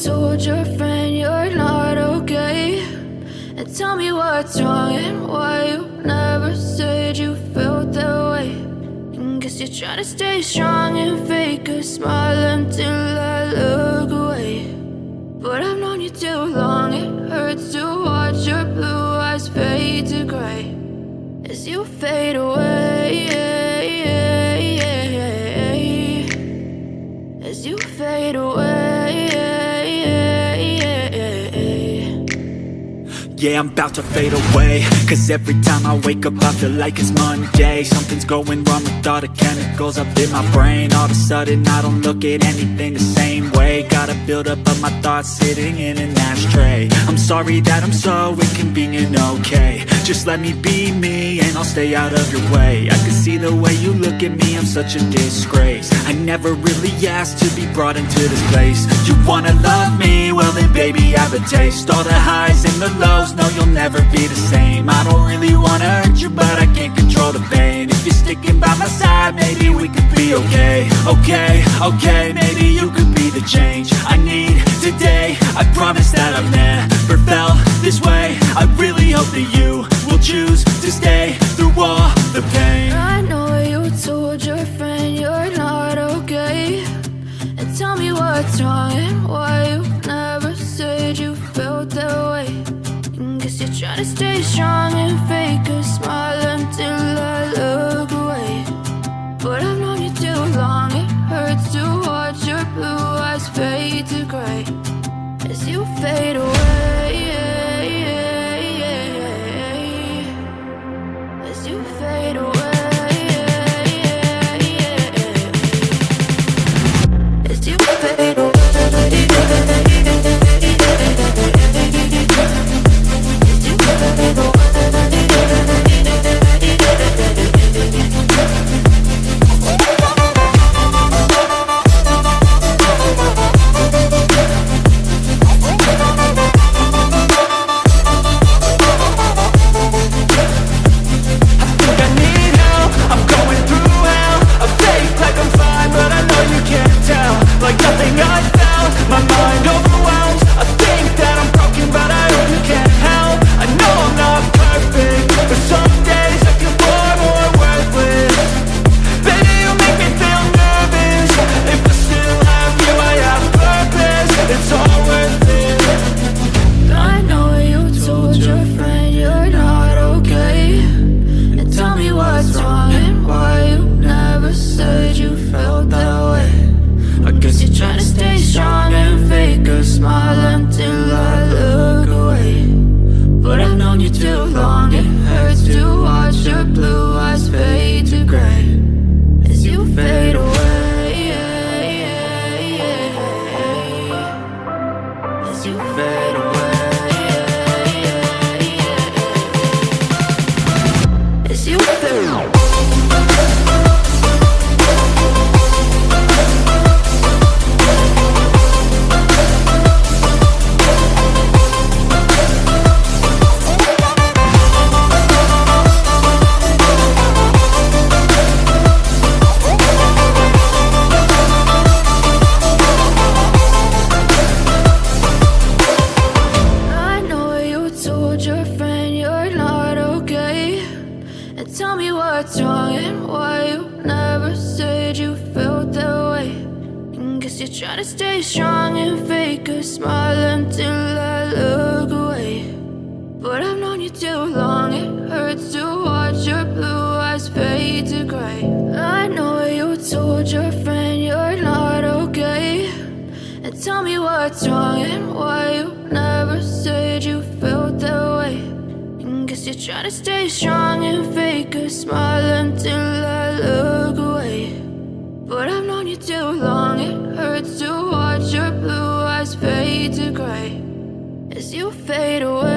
told your friend you're not okay, and tell me what's wrong and why you never said you felt that way. And guess you're trying to stay strong and fake a smile until I look away. But I've known you too long, it hurts to watch your blue eyes fade to gray as you fade away, as you fade away. Yeah, I'm about to fade away, cause every time I wake up I feel like it's Monday. Something's going wrong with all the chemicals up in my brain. All of a sudden I don't look at anything the same way. Got a buildup of my thoughts sitting in an ashtray. I'm sorry that I'm so inconvenient, okay. Just let me be me and I'll stay out of your way. I can see the way you look at me, I'm such a disgrace. I never really asked to be brought into this place. You wanna love me? Well then baby, have a taste. All the highs and the lows, no, you'll never be the same. I don't really wanna hurt you, but I can't control the pain. If you're sticking by my side, maybe we could be okay. Okay, maybe you could be the change I need today. I promise that I've never felt this way. I really hope that you will choose to stay through all the pain. I know you told your friend you're not okay, and tell me what's wrong and why you never said you felt that way. Guess you're trying to stay strong and fake a smile until I look away. But I've known you too long, it hurts to watch your blue eyes fade to gray as you fade away, as you fade away, as you fade away. Tell me what's wrong and why you never said you felt that way. And guess you're trying to stay strong and fake a smile until I look away. But I've known you too long, it hurts to watch your blue eyes fade to gray. I know you told your friend you're not okay, and tell me what's wrong and why you never said you felt that way. Guess you're trying to stay strong and fake a smile until I look away. But I've known you too long, it hurts to watch your blue eyes fade to gray as you fade away.